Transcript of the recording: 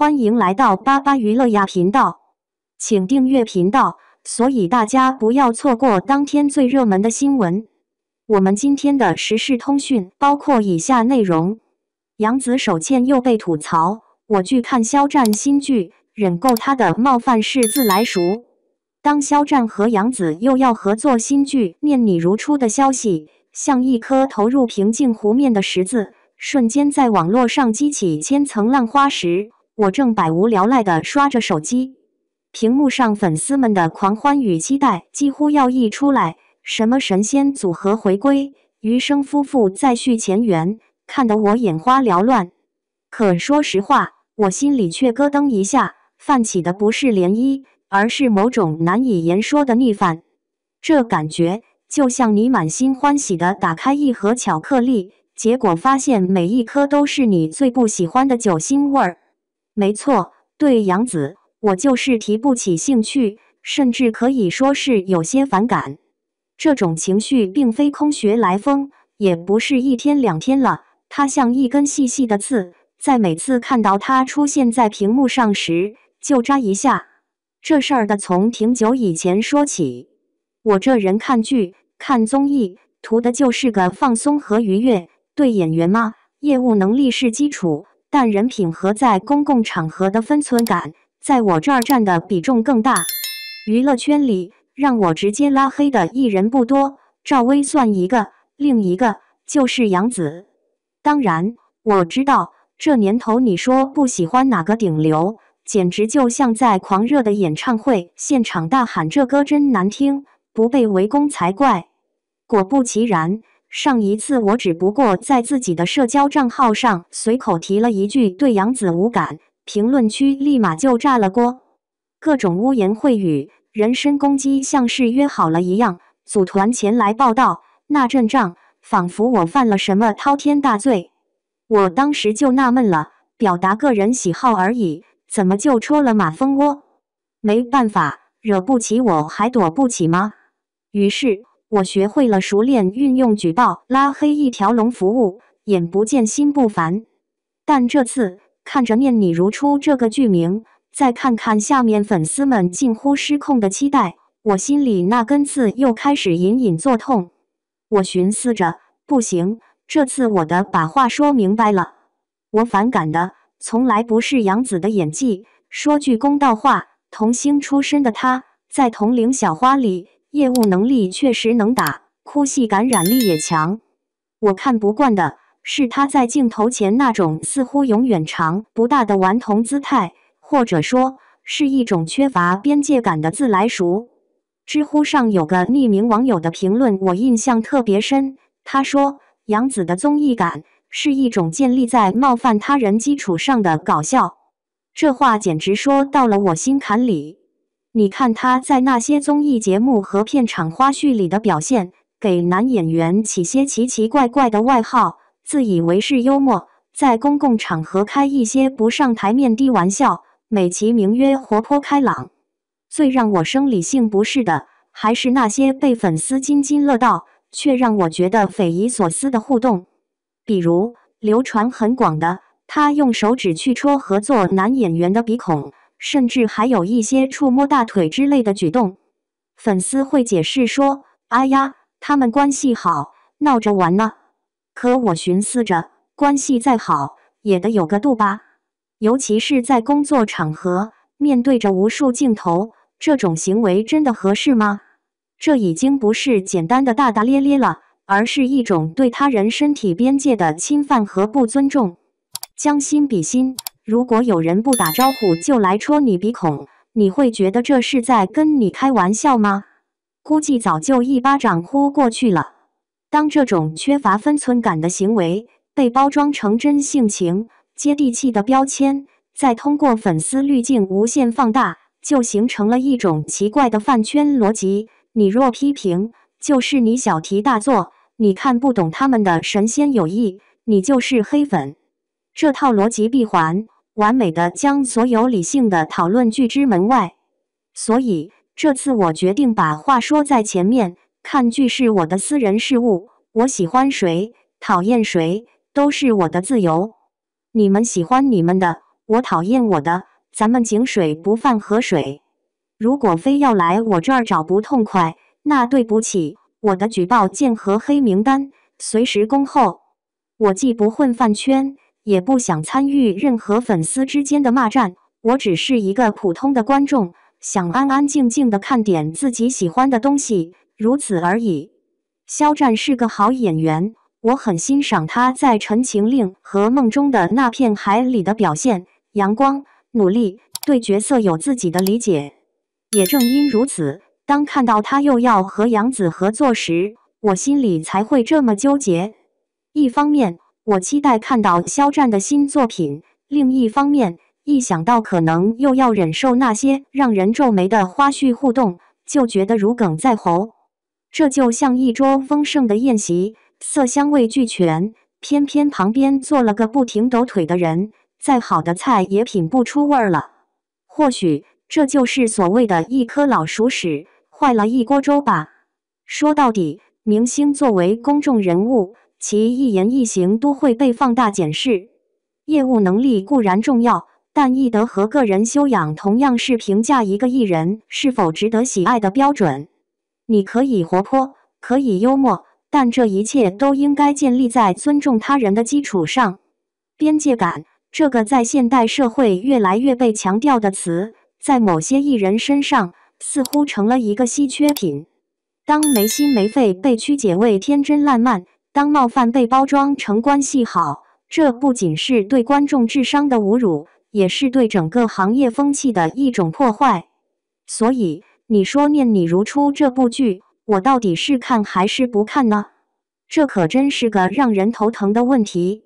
欢迎来到巴巴娱乐呀频道，请订阅频道，所以大家不要错过当天最热门的新闻。我们今天的时事通讯包括以下内容：杨紫手欠又被吐槽，我拒看肖战新剧，忍够他的冒犯式自来熟。当肖战和杨紫又要合作新剧《念你如初》的消息，像一颗投入平静湖面的石子，瞬间在网络上激起千层浪花时，我正百无聊赖地刷着手机，屏幕上粉丝们的狂欢与期待几乎要溢出来。什么神仙组合回归，余生夫妇再续前缘，看得我眼花缭乱。可说实话，我心里却咯噔一下，泛起的不是涟漪，而是某种难以言说的逆反。这感觉就像你满心欢喜地打开一盒巧克力，结果发现每一颗都是你最不喜欢的酒心味儿。没错，对杨紫，我就是提不起兴趣，甚至可以说是有些反感。这种情绪并非空穴来风，也不是一天两天了，它像一根细细的刺，在每次看到它出现在屏幕上时，就扎一下。这事儿的从挺久以前说起，我这人看剧、看综艺，图的就是个放松和愉悦。对演员嘛，业务能力是基础，但人品和在公共场合的分寸感，在我这儿占的比重更大。娱乐圈里，让我直接拉黑的艺人不多，赵薇算一个，另一个就是杨紫。当然，我知道这年头你说不喜欢哪个顶流，简直就像在狂热的演唱会现场大喊这歌真难听，不被围攻才怪。果不其然，上一次我只不过在自己的社交账号上随口提了一句对杨紫无感，评论区立马就炸了锅，各种污言秽语、人身攻击像是约好了一样，组团前来报道，那阵仗仿佛我犯了什么滔天大罪。我当时就纳闷了，表达个人喜好而已，怎么就戳了马蜂窝？没办法，惹不起我还躲不起吗？于是我学会了熟练运用举报、拉黑一条龙服务，眼不见心不烦。但这次看着《念你如初》这个剧名，再看看下面粉丝们近乎失控的期待，我心里那根刺又开始隐隐作痛。我寻思着，不行，这次我得把话说明白了。我反感的从来不是杨紫的演技，说句公道话，童星出身的她，在同龄小花里，业务能力确实能打，哭戏感染力也强。我看不惯的是她在镜头前那种似乎永远长不大的顽童姿态，或者说是一种缺乏边界感的自来熟。知乎上有个匿名网友的评论我印象特别深，他说杨紫的综艺感是一种建立在冒犯他人基础上的搞笑。这话简直说到了我心坎里。你看他在那些综艺节目和片场花絮里的表现，给男演员起些奇奇怪怪的外号，自以为是幽默，在公共场合开一些不上台面的玩笑，美其名曰活泼开朗。最让我生理性不适的，还是那些被粉丝津津乐道，却让我觉得匪夷所思的互动。比如流传很广的，他用手指去戳合作男演员的鼻孔，甚至还有一些触摸大腿之类的举动。粉丝会解释说，哎呀，他们关系好，闹着玩呢。可我寻思着，关系再好，也得有个度吧。尤其是在工作场合，面对着无数镜头，这种行为真的合适吗？这已经不是简单的大大咧咧了，而是一种对他人身体边界的侵犯和不尊重。将心比心，如果有人不打招呼就来戳你鼻孔，你会觉得这是在跟你开玩笑吗？估计早就一巴掌呼过去了。当这种缺乏分寸感的行为被包装成真性情、接地气的标签，再通过粉丝滤镜无限放大，就形成了一种奇怪的饭圈逻辑。你若批评，就是你小题大做，你看不懂他们的神仙友谊，你就是黑粉。这套逻辑闭环，完美的将所有理性的讨论拒之门外。所以这次我决定把话说在前面，看剧是我的私人事务，我喜欢谁，讨厌谁，都是我的自由。你们喜欢你们的，我讨厌我的，咱们井水不犯河水。如果非要来我这儿找不痛快，那对不起，我的举报件和黑名单随时恭候。我既不混饭圈，也不想参与任何粉丝之间的骂战，我只是一个普通的观众，想安安静静的看点自己喜欢的东西，如此而已。肖战是个好演员，我很欣赏他在《陈情令》和《梦中的那片海》里的表现，阳光、努力，对角色有自己的理解。也正因如此，当看到他又要和杨紫合作时，我心里才会这么纠结。一方面，我期待看到肖战的新作品；另一方面，一想到可能又要忍受那些让人皱眉的花絮互动，就觉得如鲠在喉。这就像一桌丰盛的宴席，色香味俱全，偏偏旁边坐了个不停抖腿的人，再好的菜也品不出味儿了。或许这就是所谓的一颗老鼠屎坏了一锅粥吧。说到底，明星作为公众人物，其一言一行都会被放大检视。业务能力固然重要，但艺德和个人修养同样是评价一个艺人是否值得喜爱的标准。你可以活泼，可以幽默，但这一切都应该建立在尊重他人的基础上。边界感，这个在现代社会越来越被强调的词，在某些艺人身上似乎成了一个稀缺品。当没心没肺被曲解为天真烂漫，当冒犯被包装成关系好，这不仅是对观众智商的侮辱，也是对整个行业风气的一种破坏。所以，你说念你如初这部剧，我到底是看还是不看呢？这可真是个让人头疼的问题。